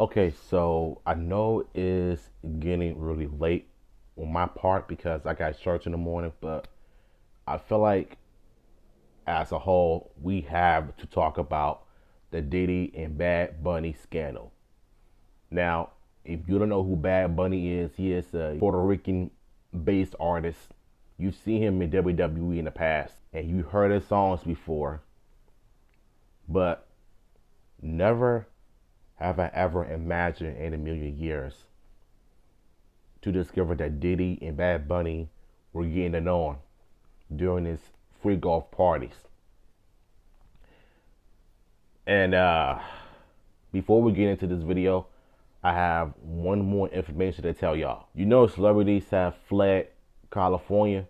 Okay, so I know it's getting really late on my part because I got church in the morning, but I feel like as a whole, we have to talk about the Diddy and Bad Bunny scandal. Now, if you don't know who Bad Bunny is, he is a Puerto Rican based artist. You've seen him in WWE in the past and you heard his songs before, but never have I ever imagined in a million years to discover that Diddy and Bad Bunny were getting it on during his freak-off parties. And before we get into this video, I have one more information to tell y'all. You know, celebrities have fled California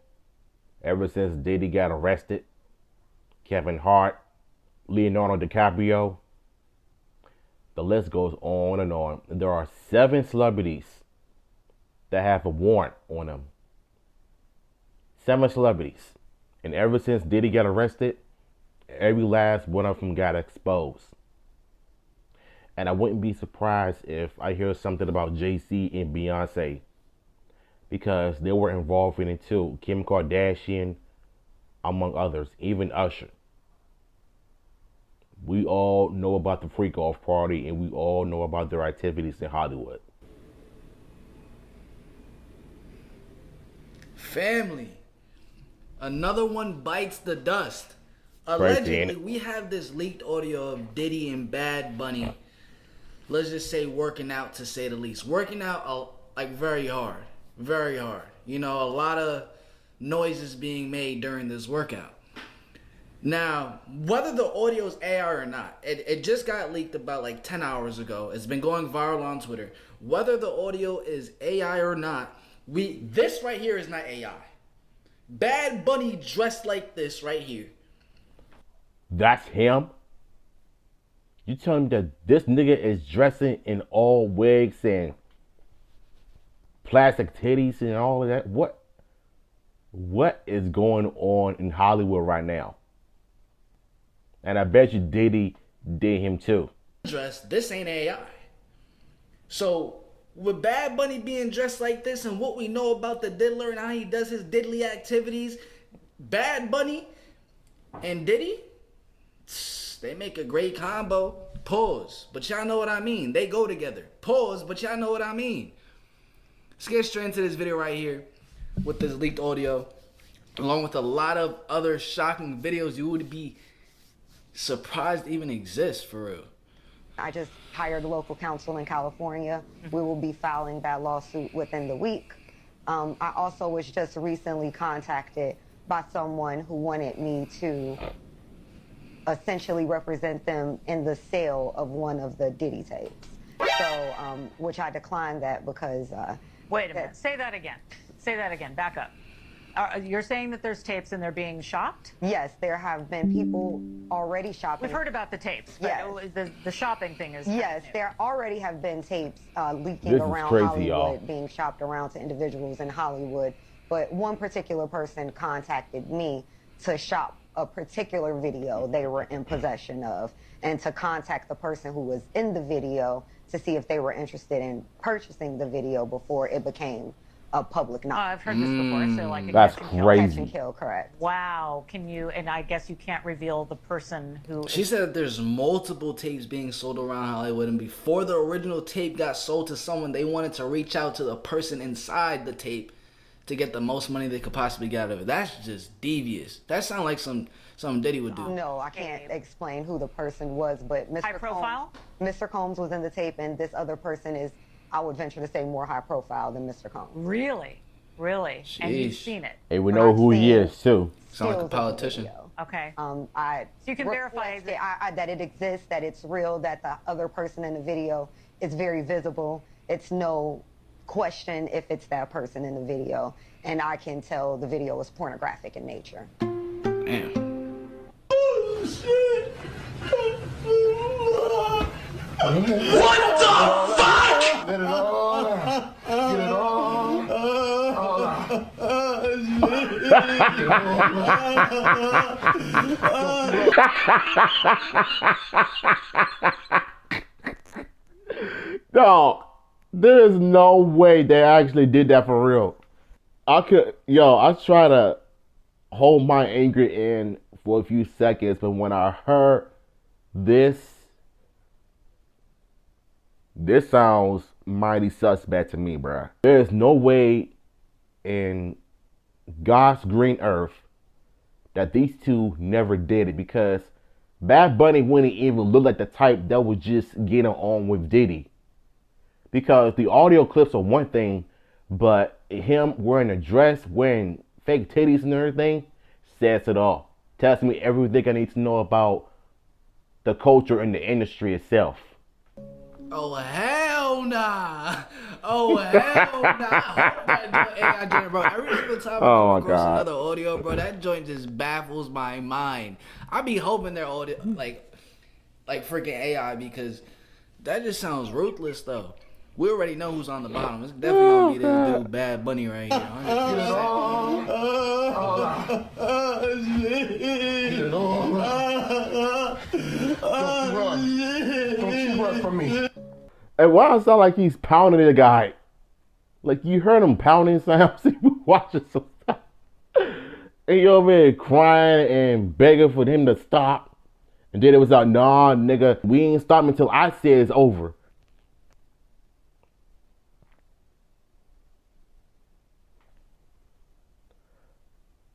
ever since Diddy got arrested. Kevin Hart, Leonardo DiCaprio, the list goes on and on. And there are 7 celebrities that have a warrant on them. 7 celebrities. And ever since Diddy got arrested, every last one of them got exposed. And I wouldn't be surprised if I hear something about Jay-Z and Beyonce, because they were involved in it too. Kim Kardashian, among others, even Usher. We all know about the freak-off party and we all know about their activities in Hollywood. Family. Another one bites the dust. Crazy, Allegedly, we have this leaked audio of Diddy and Bad Bunny, let's just say working out, to say the least. Working out like very hard. Very hard. You know, a lot of noises being made during this workout. Now, whether the audio is AI or not, it just got leaked about like 10 hours ago. It's been going viral on Twitter. Whether the audio is AI or not, this right here is not AI. Bad Bunny dressed like this right here. That's him? You telling me that this nigga is dressing in all wigs and plastic titties and all of that? What is going on in Hollywood right now? And I bet you Diddy did him too. This ain't AI. So with Bad Bunny being dressed like this and what we know about the diddler and how he does his diddly activities, Bad Bunny and Diddy, they make a great combo. Pause. But y'all know what I mean. They go together. Pause. But y'all know what I mean. Let's get straight into this video right here with this leaked audio, along with a lot of other shocking videos you would be surprised even exist, for real. I just hired local counsel in California. We will be filing that lawsuit within the week. I also was just recently contacted by someone who wanted me to essentially represent them in the sale of one of the Diddy tapes. So, which I declined that because... Wait a minute, say that again. Say that again, back up. You're saying that there's tapes and they're being shopped? Yes, there have been people already shopping. We've heard about the tapes, but yes. The shopping thing is... Yes, there already have been tapes leaking around crazy, Hollywood, y'all. being shopped around to individuals in Hollywood. But one particular person contacted me to shop a particular video they were in possession of, and to contact the person who was in the video to see if they were interested in purchasing the video before it became a public knowledge. I've heard this before, so like a That's catch and kill. crazy. Catch and kill, correct. Wow, can you, and I guess you can't reveal the person who... She said that there's multiple tapes being sold around Hollywood, and before the original tape got sold to someone, they wanted to reach out to the person inside the tape to get the most money they could possibly get out of it. That's just devious. That sounds like something Diddy would do. No, I can't explain who the person was, but Mr. High profile? Mr. Combs was in the tape, and this other person is, I would venture to say, more high profile than Mr. Combs. Really? Really? Sheesh. And you've seen it? And we know who he is too. Sound like a Stills of the politician. video. Okay. So you can verify that it exists, that it's real, that the other person in the video is very visible. It's no question if it's that person in the video, and I can tell the video is pornographic in nature. Damn. Oh, shit. What the fuck? Get it on. Get it on. No, there is no way they actually did that for real. I try to hold my anger in for a few seconds, but when I heard this sounds mighty suspect to me, bruh. There is no way in God's green earth that these two never did it, because Bad Bunny wouldn't even look like the type that would just get on with Diddy. Because the audio clips are one thing, but him wearing a dress, wearing fake titties and everything, says it all. Tells me everything I need to know about the culture and the industry itself. Oh, hell nah. Oh, hell nah. That joint, bro. Every single time I come across another audio, bro, that joint just baffles my mind. I be hoping they're audio, like freaking AI, because that just sounds ruthless, though. We already know who's on the bottom. It's definitely gonna be this dude, Bad Bunny, right here. 100%. Don't you run from me. And why it sound like he's pounding the guy? Like, you heard him pounding sounds. He was watching some stuff. And you over here crying and begging for him to stop. And then it was like, nah, nigga, we ain't stopping until I say it's over.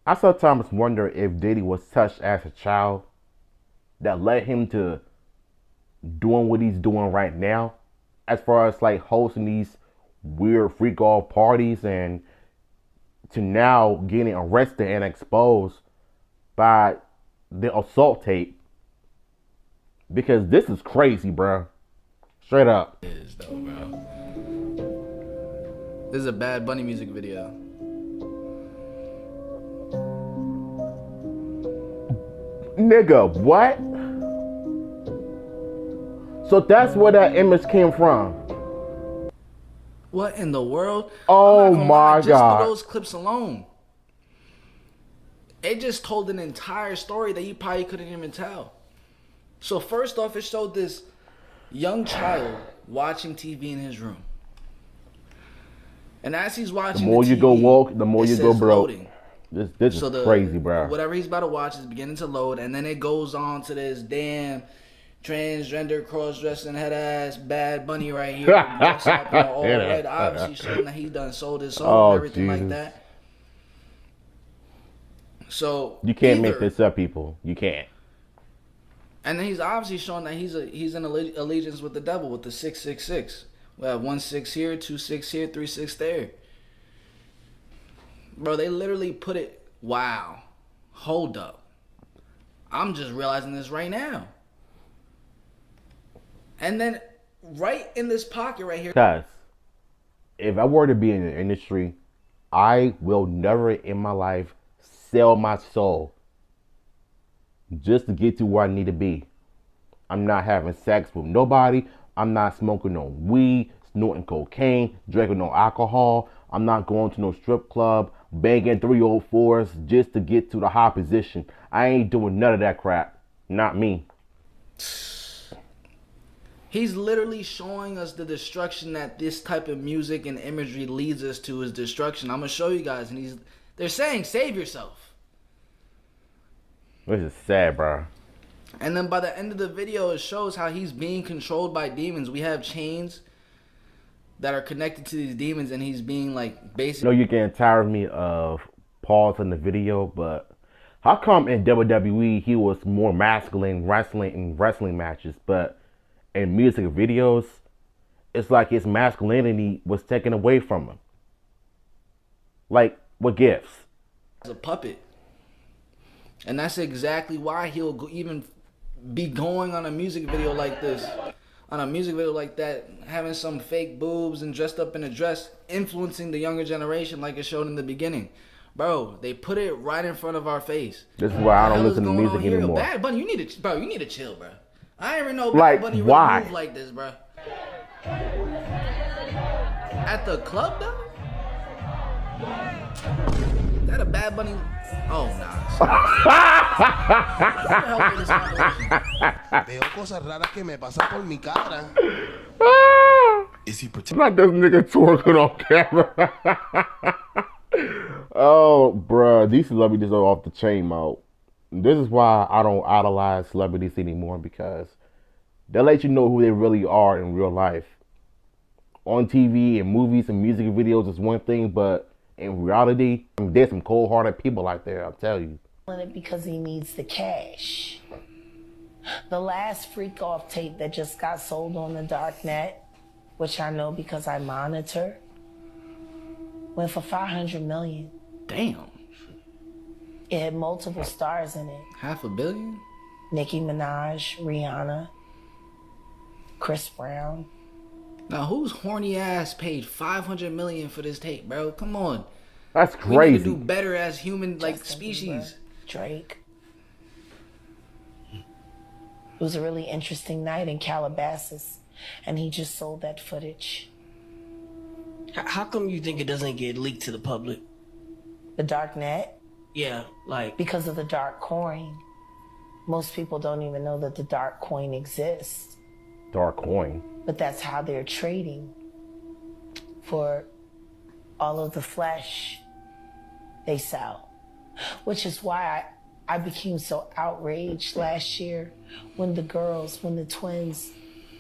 I sometimes wonder if Diddy was touched as a child that led him to doing what he's doing right now, as far as like hosting these weird freak off parties, and to now getting arrested and exposed by the assault tape. Because this is crazy, bro. Straight up. It is though, bro. This is a Bad Bunny music video. Nigga, what? So that's where that image came from. What in the world? Oh my God. Just through those clips alone, it just told an entire story that you probably couldn't even tell. So first off, it showed this young child watching TV in his room. And as he's watching the more you TV, go woke, the more you go broke. Loading. This is crazy, bro. Whatever he's about to watch is beginning to load, and then it goes on to this damn transgender, cross-dressing, head-ass Bad Bunny right here. Dressed up in all red, obviously showing that he done sold his soul and everything like that. So you can't make this up, people. You can't. And then he's obviously showing that he's in allegiance with the devil, with the 666. We have 1 6 here, 2 6 here, 3 6 there. Bro, they literally put it. Wow. Hold up. I'm just realizing this right now. And then right in this pocket right here. Because if I were to be in the industry, I will never in my life sell my soul just to get to where I need to be. I'm not having sex with nobody. I'm not smoking no weed, snorting cocaine, drinking no alcohol. I'm not going to no strip club, banging 304s just to get to the high position. I ain't doing none of that crap. Not me. He's literally showing us the destruction that this type of music and imagery leads us to, is destruction. I'm going to show you guys. And they're saying, save yourself. This is sad, bro. And then by the end of the video, it shows how he's being controlled by demons. We have chains that are connected to these demons, and he's being like basically. I know you're getting tired of me of pausing the video, but how come in WWE he was more masculine wrestling in wrestling matches, but in music videos, it's like his masculinity was taken away from him? Like, what gifts? As a puppet. And that's exactly why he'll even be going on a music video like this. On a music video like that, having some fake boobs and dressed up in a dress, influencing the younger generation like it showed in the beginning. Bro, they put it right in front of our face. This is why I don't listen to music anymore. Bad Bunny, you need to chill, bro. I ain't even know Bad Bunny really move like this, bro. At the club, though? Is that a Bad Bunny? Oh, nah. Veo cosas raras que me pasan por mi cara. is he protecting? Not this nigga twerking on camera. Oh, bruh, these celebrities are off the chain mode. This is why I don't idolize celebrities anymore, because they let you know who they really are in real life. On TV and movies and music videos is one thing, but in reality, there's some cold-hearted people out there, I'll tell you. Because he needs the cash. The last Freakoff tape that just got sold on the Darknet, which I know because I monitor, went for $500 million. Damn. It had multiple stars in it. $500 million? Nicki Minaj, Rihanna, Chris Brown. Now, whose horny ass paid $500 million for this tape, bro? Come on. That's crazy. We need to do better as human, like, Justin species. Bieber, Drake. It was a really interesting night in Calabasas, and he just sold that footage. How come you think it doesn't get leaked to the public? The Darknet? Yeah, like... Because of the dark coin. Most people don't even know that the dark coin exists. Dark coin? But that's how they're trading for all of the flesh they sell. Which is why I became so outraged last year when the twins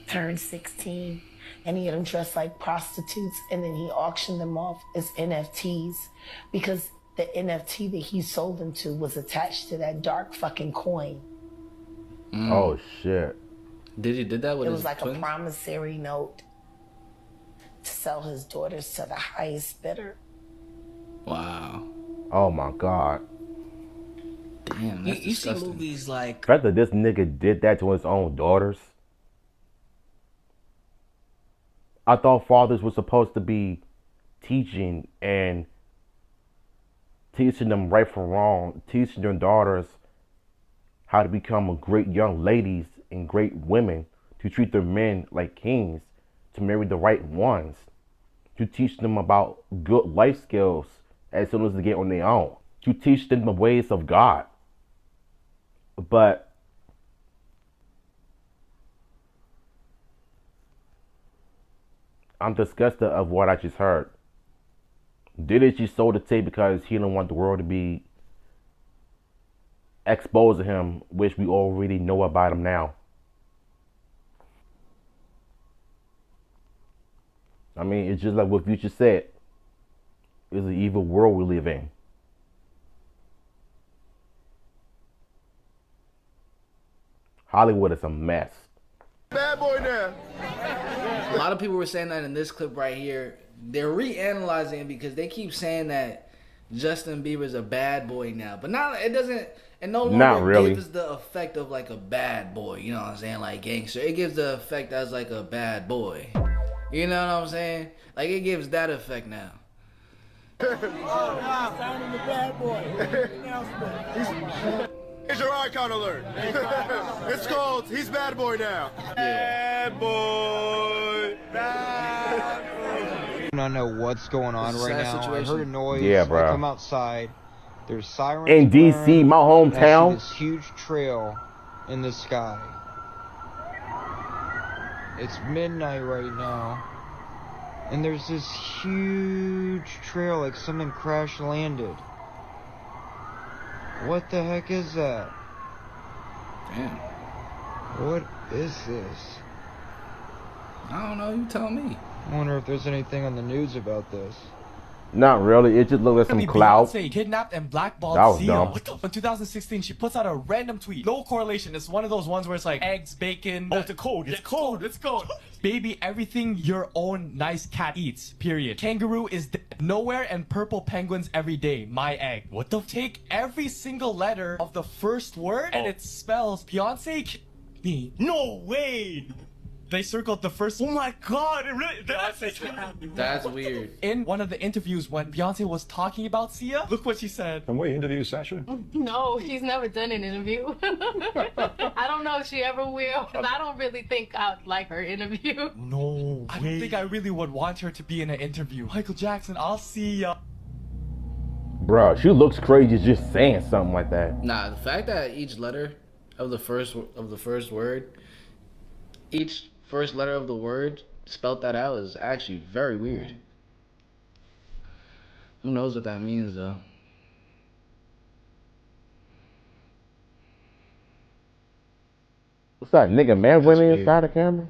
turned 16 and he had them dressed like prostitutes and then he auctioned them off as NFTs because the NFT that he sold them to was attached to that dark fucking coin. Oh, shit. Diddy did that with It his was like twins? a promissory note to sell his daughters to the highest bidder. Wow. Oh, my God. Damn, that's You see disgusting. movies like... The fact that this nigga did that to his own daughters. I thought fathers were supposed to be teaching them right from wrong, teaching their daughters how to become a great young ladies and great women, to treat their men like kings, to marry the right ones, to teach them about good life skills as soon as they get on their own, to teach them the ways of God. But I'm disgusted of what I just heard. Diddy just sold the tape because he didn't want the world to be exposed to him, which we already know about him now. I mean, it's just like what Future said. It's an evil world we live in. Hollywood is a mess. Bad boy now. A lot of people were saying that in this clip right here. They're reanalyzing it because they keep saying that Justin Bieber's a bad boy now. But now it no Not longer really. gives the effect of like a bad boy. You know what I'm saying? Like gangster. It gives the effect as like a bad boy. You know what I'm saying? Like it gives that effect now. Signing the bad boy. Here's your icon alert. It's called He's Bad Boy Now. Bad boy. Bad boy. I don't know what's going on It's a right sad now. situation. I heard a noise. Yeah, bro. I come outside. There's sirens In DC, blaring, my and I see hometown. this huge trail in the sky. It's midnight right now. And there's this huge trail like something crash landed. What the heck is that? Damn. What is this? I don't know. You tell me. I wonder if there's anything on the news about this. Not really. It just looked like some cloud. Beyonce kidnapped and blackballed That was Sia. dumb. What the f- In 2016, she puts out a random tweet. No correlation. It's one of those ones where it's like eggs, bacon. Oh, it's a code. It's code. It's code. Baby, everything your own nice cat eats. Period. Kangaroo is nowhere and purple penguins every day. My egg. What the? Take every single letter of the first word and it spells Beyonce. Me. No way. They circled the first. Oh my God! It really. That's weird. In one of the interviews when Beyonce was talking about Sia, look what she said. And what interview, Sasha? No, she's never done an interview. I don't know if she ever will, because I don't really think I'd like her interview. No, I don't think I really would want her to be in an interview. Michael Jackson, I'll see ya. Bruh, she looks crazy just saying something like that. Nah, the fact that each letter of the first word, each first letter of the word spelt that out is actually very weird. Who knows what that means, though? What's that nigga man running inside the camera?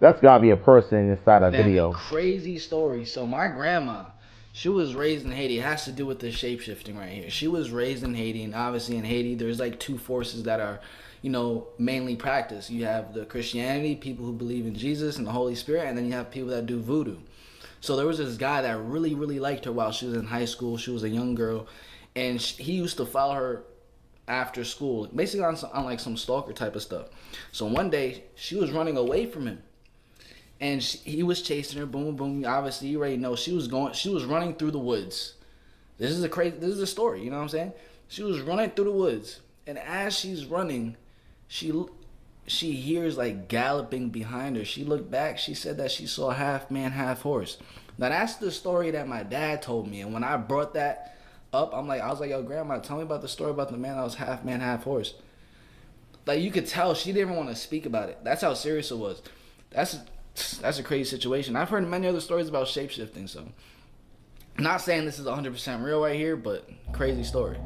That's gotta be a person inside a video. Crazy story. So my grandma, she was raised in Haiti. It has to do with the shape-shifting right here. She was raised in Haiti, and obviously in Haiti, there's like two forces that are, you know, mainly practiced. You have the Christianity, people who believe in Jesus and the Holy Spirit, and then you have people that do voodoo. So there was this guy that really, really liked her while she was in high school. She was a young girl, and he used to follow her after school, basically on like some stalker type of stuff. So one day, she was running away from him. And he was chasing her, boom, boom. Obviously, you already know she was running through the woods. This is a story, you know what I'm saying? She was running through the woods, and as she's running, she hears like galloping behind her. She looked back. She said that she saw half man, half horse. Now that's the story that my dad told me, and when I brought that up, I was like, yo, grandma, tell me about the story about the man that was half man, half horse. Like you could tell she didn't even want to speak about it. That's how serious it was. That's a crazy situation. I've heard many other stories about shape-shifting, so I'm not saying this is 100% real right here, but crazy story.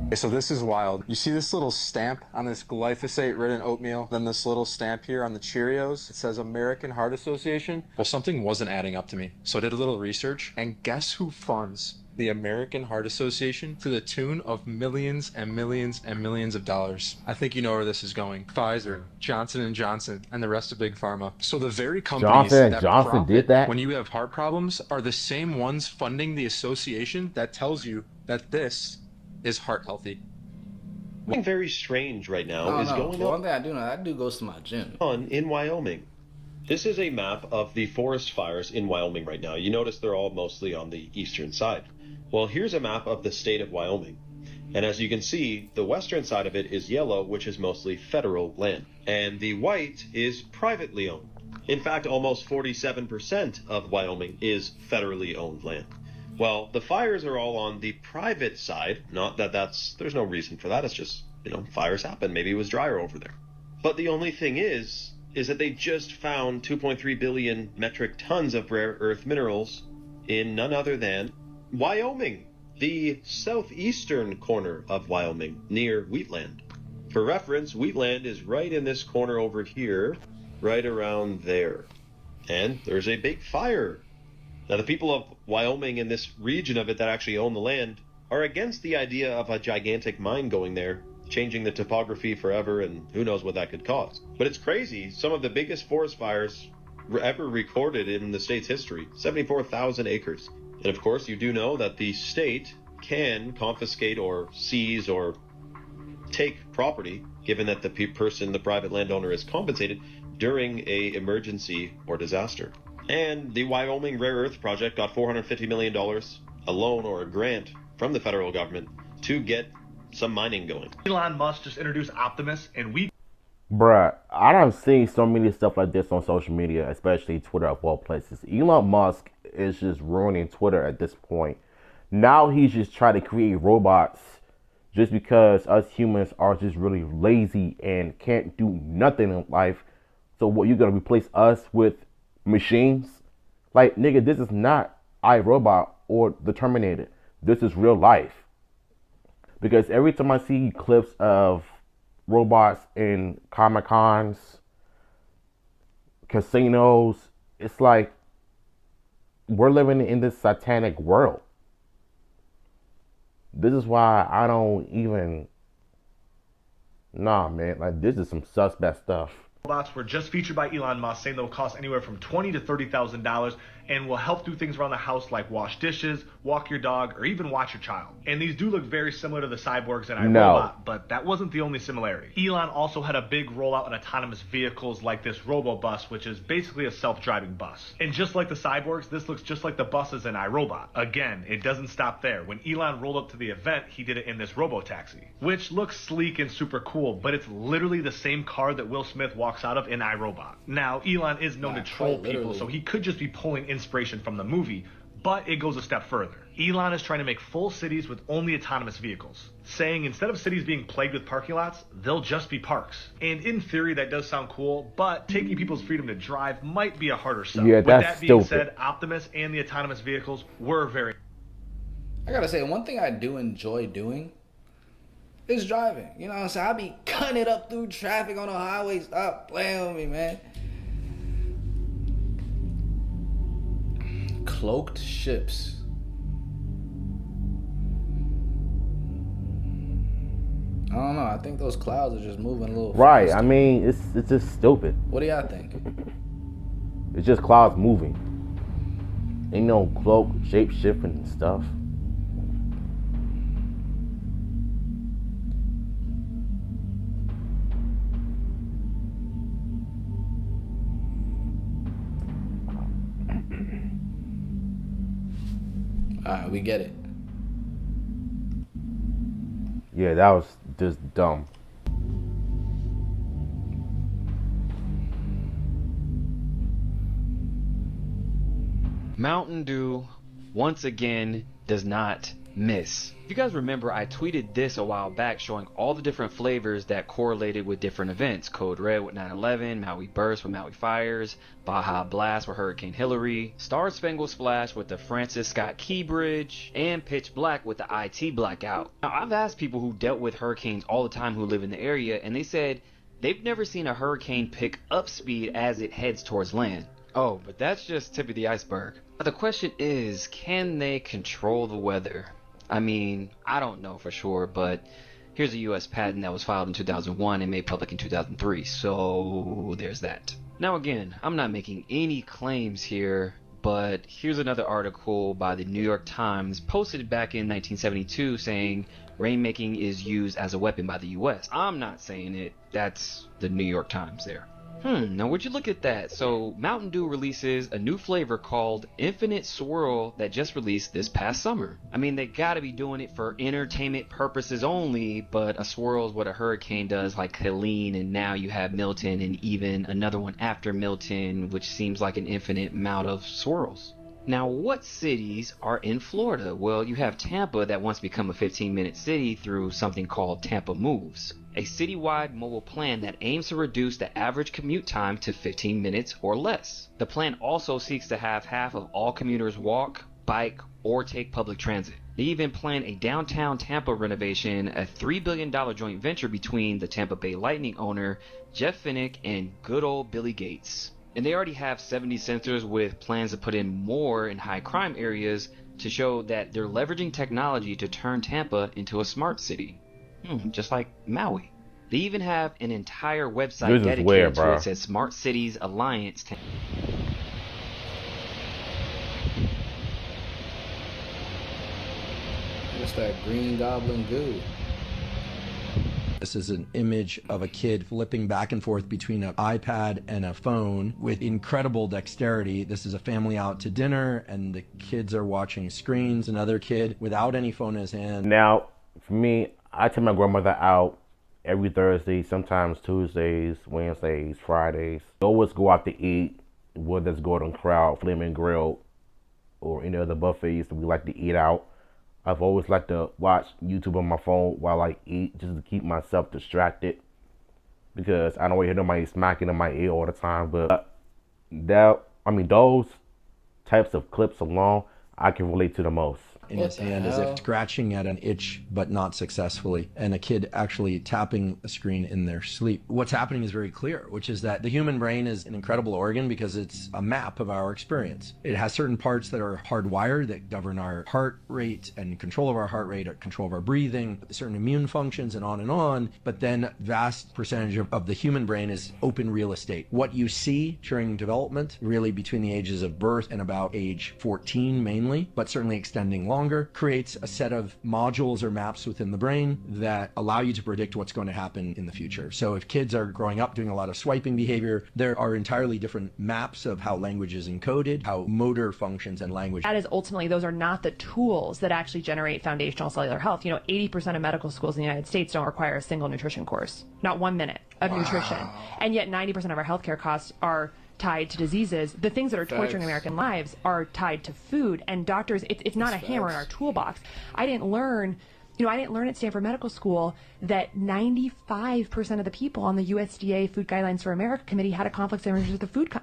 Okay, so this is wild. You see this little stamp on this glyphosate-ridden oatmeal, then this little stamp here on the Cheerios. It says American Heart Association. Well, something wasn't adding up to me, so I did a little research, and guess who funds the American Heart Association to the tune of millions and millions and millions of dollars? I think you know where this is going. Pfizer, Johnson & Johnson, and the rest of Big Pharma. So the very companies that Johnson did that when you have heart problems are the same ones funding the association that tells you that this is heart healthy. Something very strange right now is going on. One thing I do know, that dude goes to my gym. In Wyoming. This is a map of the forest fires in Wyoming right now. You notice they're all mostly on the eastern side. Well, here's a map of the state of Wyoming. And as you can see, the western side of it is yellow, which is mostly federal land. And the white is privately owned. In fact, almost 47% of Wyoming is federally owned land. Well, the fires are all on the private side. Not that there's no reason for that. It's just, fires happen. Maybe it was drier over there. But the only thing is that they just found 2.3 billion metric tons of rare earth minerals in none other than Wyoming, the southeastern corner of Wyoming, near Wheatland. For reference, Wheatland is right in this corner over here, right around there. And there's a big fire. Now, the people of Wyoming in this region of it that actually own the land are against the idea of a gigantic mine going there, changing the topography forever, and who knows what that could cause. But it's crazy. Some of the biggest forest fires ever recorded in the state's history, 74,000 acres. And of course, you do know that the state can confiscate or seize or take property, given that the private landowner is compensated during a emergency or disaster. And the Wyoming Rare Earth Project got $450 million, a loan or a grant from the federal government to get some mining going. Elon Musk just introduced Optimus, and Bruh, I done seen so many stuff like this on social media, especially Twitter of all places. Elon Musk is just ruining Twitter at this point. Now he's just trying to create robots just because us humans are just really lazy and can't do nothing in life. So what, you gonna replace us with machines? Like, nigga, this is not iRobot or the Terminator. This is real life. Because every time I see clips of robots in Comic-Cons, casinos, it's like we're living in this satanic world. This is why I don't even... Nah, man, like, this is some suspect stuff. robots were just featured by Elon Musk, saying they'll cost anywhere from $20,000 to $30,000 and will help do things around the house like wash dishes, walk your dog, or even watch your child. And these do look very similar to the cyborgs in iRobot, but that wasn't the only similarity. Elon also had a big rollout in autonomous vehicles like this robo-bus, which is basically a self-driving bus. And just like the cyborgs, this looks just like the buses in iRobot. Again, it doesn't stop there. When Elon rolled up to the event, he did it in this robo-taxi, which looks sleek and super cool, but it's literally the same car that Will Smith walked walks out of in iRobot. Now, Elon is known to troll people, so he could just be pulling inspiration from the movie, but it goes a step further. Elon is trying to make full cities with only autonomous vehicles, saying instead of cities being plagued with parking lots, they'll just be parks. And in theory, that does sound cool, but taking people's freedom to drive might be a harder sell. Yeah, With that's that being stupid. said, Optimus and the autonomous vehicles were very... I gotta say, one thing I do enjoy doing is driving. You know what I'm saying? I be cutting it up through traffic on the highway. Stop playing with me, man. Cloaked ships. I don't know. I think those clouds are just moving a little Right. faster. I mean, it's just stupid. What do y'all think? It's just clouds moving. Ain't no cloak, shape shifting and stuff. Alright, we get it. Yeah, that was just dumb. Mountain Dew, once again, does not miss. If you guys remember, I tweeted this a while back showing all the different flavors that correlated with different events. Code Red with 9/11, Maui Burst with Maui Fires, Baja Blast with Hurricane Hillary, Star Spangled Splash with the Francis Scott Key Bridge, and Pitch Black with the IT blackout. Now, I've asked people who dealt with hurricanes all the time who live in the area, and they said they've never seen a hurricane pick up speed as it heads towards land. Oh, but that's just tip of the iceberg. Now, the question is, can they control the weather? I mean, I don't know for sure, but here's a US patent that was filed in 2001 and made public in 2003, so there's that. Now again, I'm not making any claims here, but here's another article by the New York Times posted back in 1972 saying rainmaking is used as a weapon by the US. I'm not saying it, that's the New York Times there. Now would you look at that? So Mountain Dew releases a new flavor called Infinite Swirl that just released this past summer. I mean, they gotta be doing it for entertainment purposes only, but a swirl is what a hurricane does, like Helene, and now you have Milton and even another one after Milton, which seems like an infinite amount of swirls. Now, what cities are in Florida? Well, you have Tampa that wants to become a 15-minute city through something called Tampa Moves, a citywide mobile plan that aims to reduce the average commute time to 15 minutes or less. The plan also seeks to have half of all commuters walk, bike, or take public transit. They even plan a downtown Tampa renovation, a $3 billion joint venture between the Tampa Bay Lightning owner, Jeff Finnick, and good old Billy Gates. And they already have 70 sensors with plans to put in more in high crime areas to show that they're leveraging technology to turn Tampa into a smart city. Just like Maui. They even have an entire website dedicated to it. It says Smart Cities Alliance. What's that green goblin goo? This is an image of a kid flipping back and forth between an iPad and a phone with incredible dexterity. This is a family out to dinner and the kids are watching screens. Another kid without any phone in his hand. Now, for me, I take my grandmother out every Thursday, sometimes Tuesdays, Wednesdays, Fridays. We always go out to eat, whether it's Gordon Crowd, Flaming Grill, or any other buffets that we like to eat out. I've always liked to watch YouTube on my phone while I eat, just to keep myself distracted, because I don't want to hear nobody smacking in my ear all the time. But those types of clips alone, I can relate to the most. In his hand as if scratching at an itch, but not successfully, and a kid actually tapping a screen in their sleep. What's happening is very clear, which is that the human brain is an incredible organ because it's a map of our experience. It has certain parts that are hardwired that govern our heart rate and control of our heart rate, or control of our breathing, certain immune functions, and on, but then vast percentage of the human brain is open real estate. What you see during development, really between the ages of birth and about age 14 mainly, but certainly extending longer, creates a set of modules or maps within the brain that allow you to predict what's going to happen in the future. So if kids are growing up doing a lot of swiping behavior, there are entirely different maps of how language is encoded, how motor functions and language. That is ultimately, those are not the tools that actually generate foundational cellular health. You know, 80% of medical schools in the United States don't require a single nutrition course, not 1 minute of nutrition. And yet 90% of our healthcare costs are tied to diseases. The things that are torturing American lives are tied to food, and doctors, it's not a hammer in our toolbox. I didn't learn at Stanford Medical School that 95% of the people on the USDA Food Guidelines for America Committee had a conflict of interest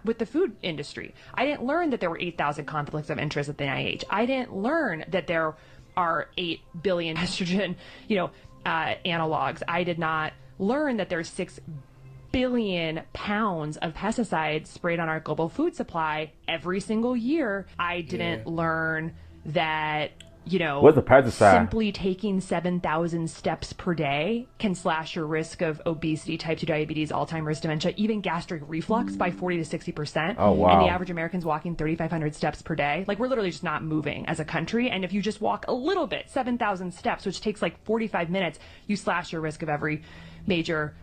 with the food industry. I didn't learn that there were 8,000 conflicts of interest at the NIH. I didn't learn that there are 8 billion estrogen, analogs. I did not learn that there's 6 billion pounds of pesticides sprayed on our global food supply every single year. I didn't learn that, what's a pesticide? Simply taking 7,000 steps per day can slash your risk of obesity, type 2 diabetes, Alzheimer's, dementia, even gastric reflux by 40 to 60%. Oh, wow. And the average American's walking 3,500 steps per day. Like, we're literally just not moving as a country. And if you just walk a little bit, 7,000 steps, which takes like 45 minutes, you slash your risk of every major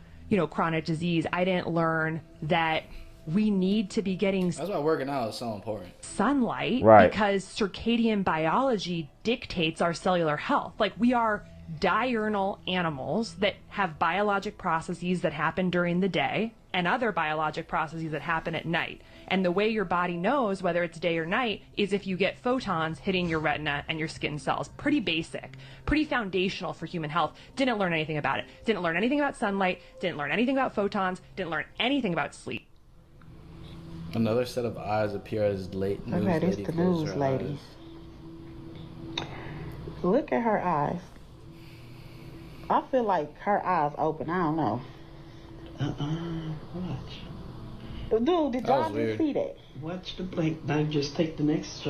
chronic disease. I didn't learn that we need to be getting... That's why working out is so important. ...sunlight, right, because circadian biology dictates our cellular health. Like, we are diurnal animals that have biologic processes that happen during the day and other biologic processes that happen at night. And the way your body knows whether it's day or night is if you get photons hitting your retina and your skin cells. Pretty basic, pretty foundational for human health. Didn't learn anything about it. Didn't learn anything about sunlight. Didn't learn anything about photons. Didn't learn anything about sleep. Another set of eyes appear as late news Okay, this lady the closes news her lady. eyes. Look at her eyes. I feel like her eyes open. I don't know. Watch. Dude, did That y'all was just weird. see that? Watch the blink. Now just take the next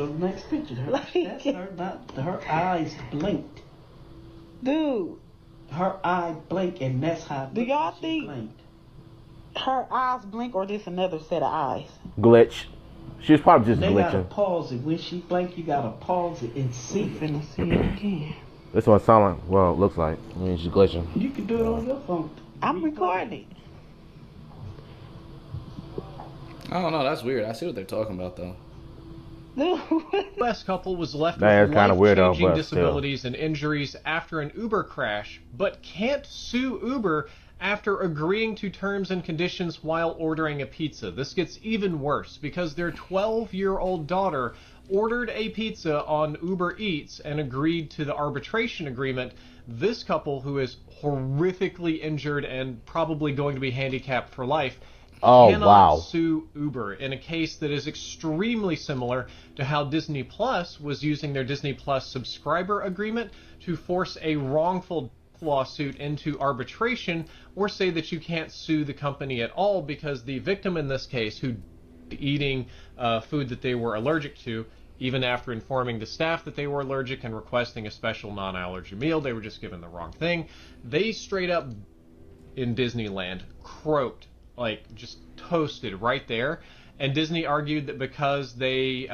picture. That's her, not her eyes blinked. Dude, Her eye blinked, and that's how. do y'all she think blinked. her eyes blink or this another set of eyes? Glitch. She was probably just They gotta glitching. pause it. When she blink, you gotta pause it and see it. Finna see it again. This one sound like, well, it looks like. I mean, she's glitching. You can do it on your phone. I'm recording. I don't know. That's weird. I see what they're talking about, though. U.S. couple was left That with is kinda weird, though, life-changing but still. disabilities and injuries after an Uber crash, but can't sue Uber after agreeing to terms and conditions while ordering a pizza. This gets even worse because their 12-year-old daughter ordered a pizza on Uber Eats and agreed to the arbitration agreement. This couple, who is horrifically injured and probably going to be handicapped for life, cannot sue Uber in a case that is extremely similar to how Disney Plus was using their Disney Plus subscriber agreement to force a wrongful lawsuit into arbitration, or say that you can't sue the company at all because the victim in this case, who eating food that they were allergic to, even after informing the staff that they were allergic and requesting a special non-allergy meal, they were just given the wrong thing. They straight up, in Disneyland, croaked, like just toasted right there. And Disney argued that because the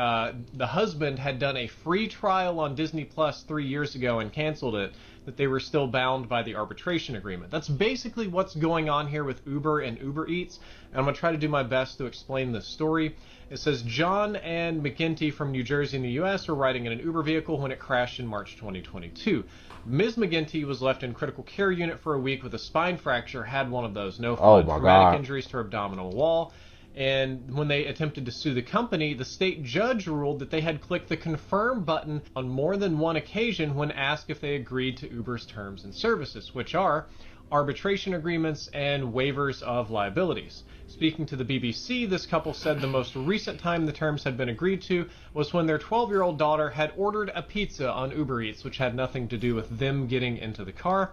husband had done a free trial on Disney Plus 3 years ago and canceled it, that they were still bound by the arbitration agreement. That's basically what's going on here with Uber and Uber Eats, and I'm going to try to do my best to explain this story. It says John and McGinty from New Jersey in the U.S. were riding in an Uber vehicle when it crashed in March 2022. Ms. McGinty was left in critical care unit for a week with a spine fracture, had one of those, no fun, traumatic injuries to her abdominal wall. And when they attempted to sue the company, the state judge ruled that they had clicked the confirm button on more than one occasion when asked if they agreed to Uber's terms and services, which are arbitration agreements and waivers of liabilities. Speaking to the BBC, this couple said the most recent time the terms had been agreed to was when their 12-year-old daughter had ordered a pizza on Uber Eats, which had nothing to do with them getting into the car.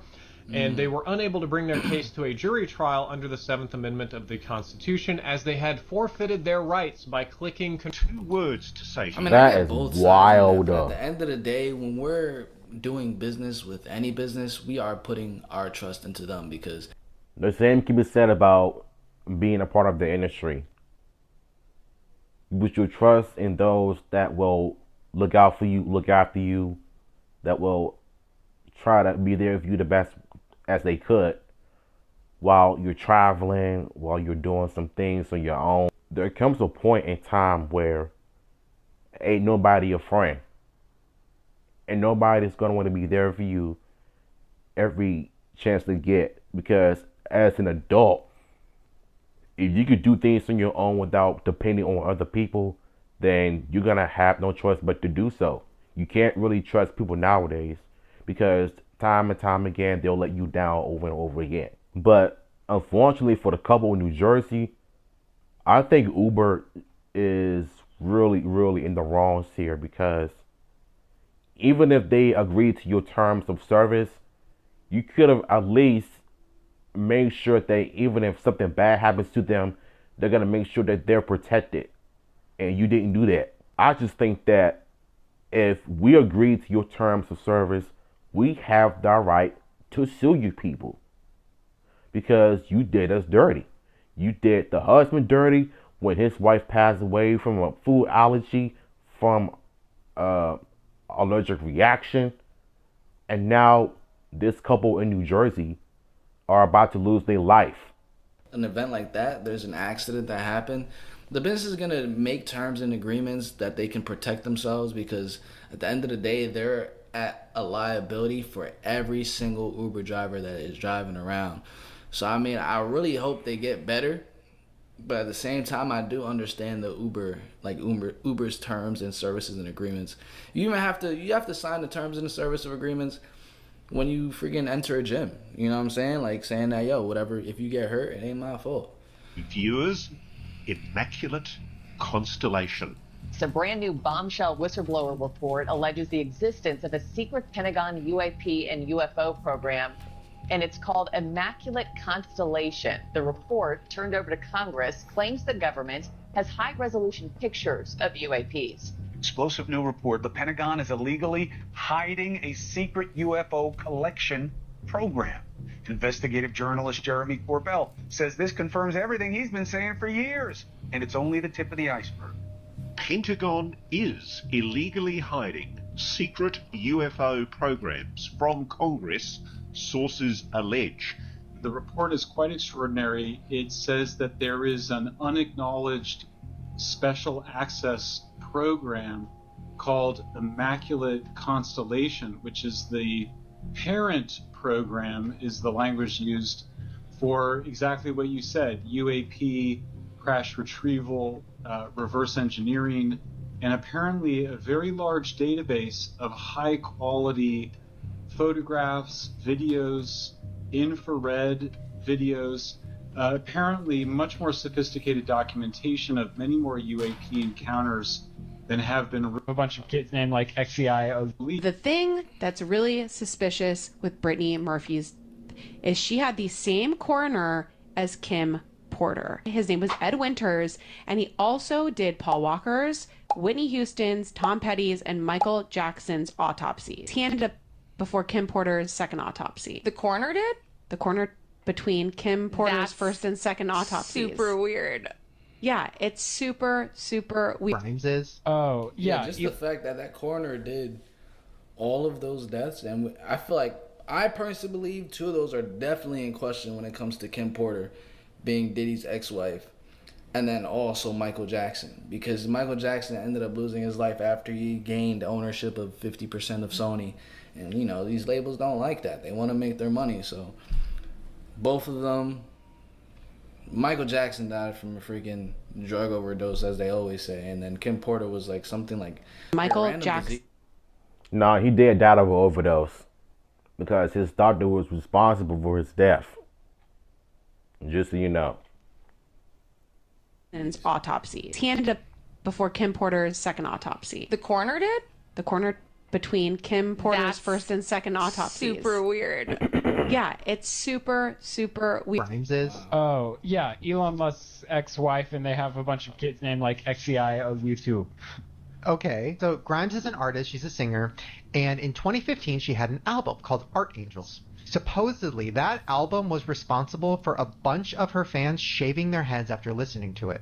And they were unable to bring their case to a jury trial under the 7th Amendment of the Constitution, as they had forfeited their rights by clicking 2 words to say. I mean, That I get is both sides. wild. At the end of the day, when we're doing business with any business, we are putting our trust into them, because the same can be said about being a part of the industry. Put your trust in those that will look out for you, look after you, that will try to be there for you the best as they could while you're traveling, while you're doing some things on your own. There comes a point in time where ain't nobody your friend. And nobody's going to want to be there for you every chance they get. Because as an adult, if you could do things on your own without depending on other people, then you're going to have no choice but to do so. You can't really trust people nowadays because time and time again, they'll let you down over and over again. But unfortunately for the couple in New Jersey, I think Uber is really in the wrongs here, because even if they agreed to your terms of service, you could have at least made sure that even if something bad happens to them, they're going to make sure that they're protected. And you didn't do that. I just think that if we agree to your terms of service, we have the right to sue you people, because you did us dirty. You did the husband dirty when his wife passed away from a food allergy, from allergic reaction. And now this couple in New Jersey are about to lose their life. An event like that, there's an accident that happened, the business is going to make terms and agreements that they can protect themselves, because at the end of the day, they're at a liability for every single Uber driver that is driving around. So, I mean, I really hope they get better. But at the same time, I do understand the Uber's terms and services and agreements. You have to sign the terms and the service of agreements when you freaking enter a gym. You know what I'm saying? Like saying that, yo, whatever, if you get hurt, it ain't my fault. Viewers, Immaculate Constellation. It's a brand new bombshell whistleblower report alleges the existence of a secret Pentagon UAP and UFO program, and it's called Immaculate Constellation. The report, turned over to Congress, claims the government has high-resolution pictures of UAPs. Explosive new report. The Pentagon is illegally hiding a secret UFO collection program. Investigative journalist Jeremy Corbell says this confirms everything he's been saying for years, and it's only the tip of the iceberg. Pentagon is illegally hiding secret UFO programs from Congress, sources allege. The report is quite extraordinary. It says that there is an unacknowledged special access program called Immaculate Constellation, which is the parent program, is the language used for exactly what you said: UAP, crash retrieval, reverse engineering, and apparently a very large database of high quality photographs, videos, infrared videos, apparently much more sophisticated documentation of many more UAP encounters than have been. A bunch of kids named like XEI. The thing that's really suspicious with Brittany Murphy's is she had the same coroner as Kim Porter. His name was Ed Winters, and he also did Paul Walker's, Whitney Houston's, Tom Petty's, and Michael Jackson's autopsies. He ended up before Kim Porter's second autopsy. The coroner did? The coroner between Kim Porter's first and second autopsies. Super weird. Yeah, it's super weird. Grimes is? Oh, yeah. Just the fact that coroner did all of those deaths, and I feel like, I personally believe 2 of those are definitely in question when it comes to Kim Porter being Diddy's ex-wife, and then also Michael Jackson, because Michael Jackson ended up losing his life after he gained ownership of 50% of Sony. And, you know, these labels don't like that. They want to make their money. So, both of them, Michael Jackson died from a freaking drug overdose, as they always say. And then Kim Porter was like something like Michael Jackson. No, he did die of an overdose because his doctor was responsible for his death. Just so you know. And autopsies. He ended up before Kim Porter's second autopsy. The coroner did? The coroner between Kim Porter's first and second autopsies. Super weird. Yeah, it's super weird. Grimes is? Oh, yeah. Elon Musk's ex-wife, and they have a bunch of kids named like XEI of YouTube. Okay, so Grimes is an artist, she's a singer, and in 2015 she had an album called Art Angels. Supposedly, that album was responsible for a bunch of her fans shaving their heads after listening to it,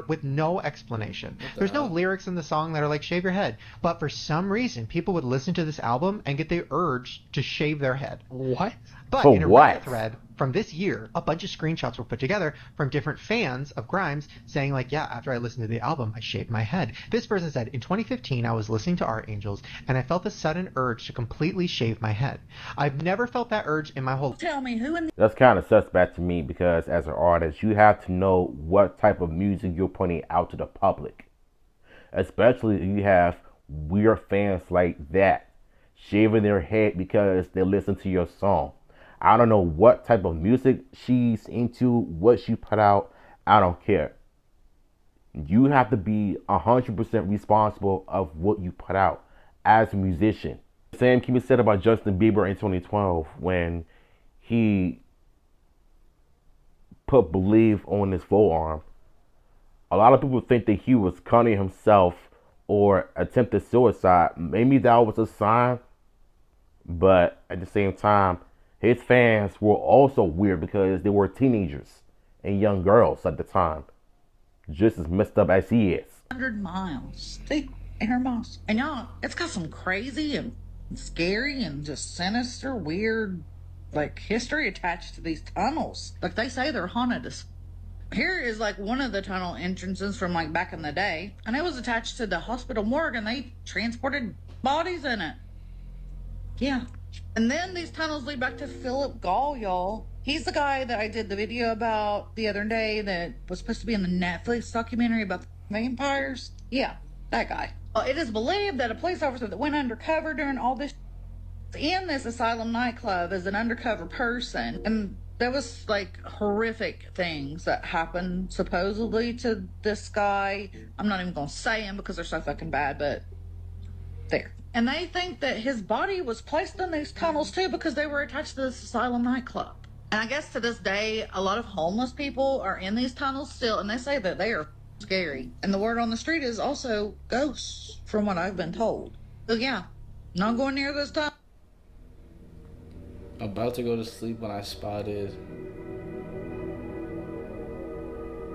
with no explanation. There's no lyrics in the song that are like, shave your head. But for some reason, people would listen to this album and get the urge to shave their head. What? But For in a what? Reddit thread from this year, a bunch of screenshots were put together from different fans of Grimes saying like, yeah, after I listened to the album, I shaved my head. This person said, in 2015, I was listening to Archangels and I felt a sudden urge to completely shave my head. I've never felt that urge in my whole... Tell me who in the... That's kind of suspect to me, because as an artist, you have to know what type of music you're putting out to the public. Especially if you have weird fans like that, shaving their head because they listen to your song. I don't know what type of music she's into, what she put out. I don't care. You have to be 100% responsible of what you put out as a musician. The same can be said about Justin Bieber in 2012 when he put Believe on his forearm. A lot of people think that he was cutting himself or attempted suicide. Maybe that was a sign, but at the same time, his fans were also weird because they were teenagers and young girls at the time, just as messed up as he is. 100 miles. See, air miles. And y'all, it's got some crazy and scary and just sinister, weird, like, history attached to these tunnels. Like, they say they're haunted as... Here is, like, one of the tunnel entrances from, like, back in the day. And it was attached to the hospital morgue, and they transported bodies in it. Yeah. And then these tunnels lead back to Philip Gall, y'all. He's the guy that I did the video about the other day that was supposed to be in the Netflix documentary about the vampires. Yeah, that guy. It is believed that a police officer that went undercover during all this in this asylum nightclub as an undercover person, and there was like horrific things that happened supposedly to this guy. I'm not even gonna say him because they're so fucking bad, but there. And they think that his body was placed in these tunnels too because they were attached to this asylum nightclub. And I guess to this day, a lot of homeless people are in these tunnels still, and they say that they are scary. And the word on the street is also ghosts, from what I've been told. So yeah, not going near this tunnel. About to go to sleep when I spotted...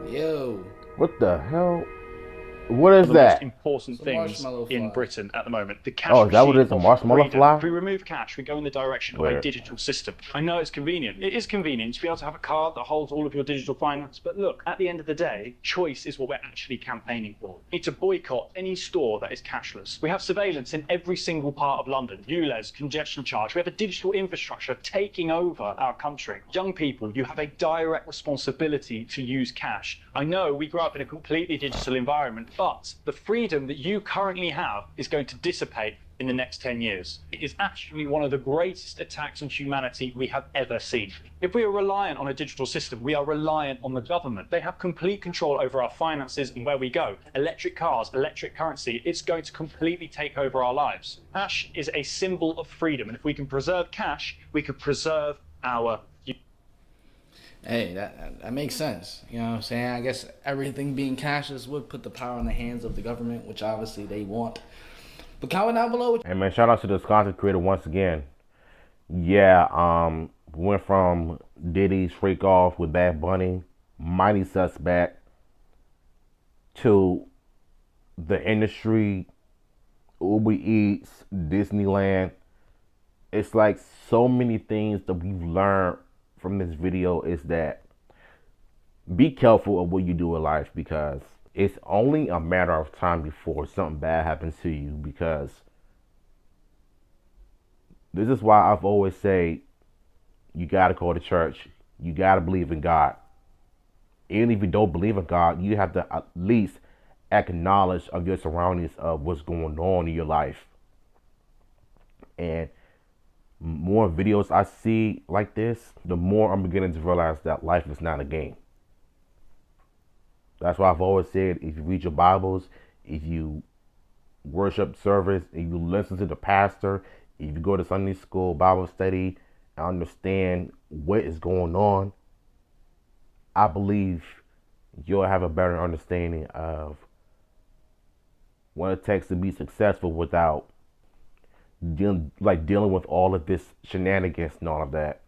Yo. What the hell? What is the that? most important things in Britain at the moment. The cash Oh, is that what it is? A machine of marshmallow freedom. fly? If we remove cash, we go in the direction of Where? a digital system. I know it's convenient. It is convenient to be able to have a card that holds all of your digital finance. But look, at the end of the day, choice is what we're actually campaigning for. We need to boycott any store that is cashless. We have surveillance in every single part of London. ULEZ, congestion charge. We have a digital infrastructure taking over our country. Young people, you have a direct responsibility to use cash. I know we grew up in a completely digital environment, but the freedom that you currently have is going to dissipate in the next 10 years. It is actually one of the greatest attacks on humanity we have ever seen. If we are reliant on a digital system, we are reliant on the government. They have complete control over our finances and where we go. Electric cars, electric currency, it's going to completely take over our lives. Cash is a symbol of freedom, and if we can preserve cash, we could preserve our... Hey, that makes sense. You know what I'm saying? I guess everything being cashless would put the power in the hands of the government, which obviously they want. But comment down below. Hey man, shout out to this content creator once again. Yeah, went from Diddy's FREAKOFF with Bad Bunny, Mighty Suspect, to the industry, Uber Eats, Disneyland. It's like so many things that we've learned from this video is that be careful of what you do in life, because it's only a matter of time before something bad happens to you. Because this is why I've always said you gotta go to church, you gotta believe in God. Even if you don't believe in God, you have to at least acknowledge of your surroundings of what's going on in your life. And more videos I see like this, the more I'm beginning to realize that life is not a game. That's why I've always said, if you read your Bibles, if you worship service, if you listen to the pastor, if you go to Sunday school, Bible study, and understand what is going on, I believe you'll have a better understanding of what it takes to be successful without dealing with all of this shenanigans and all of that.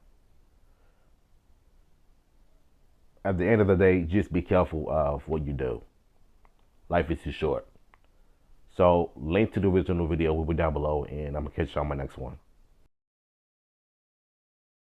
At the end of the day, just be careful of what you do. Life is too short. So, link to the original video will be down below, and I'm gonna catch you on my next one.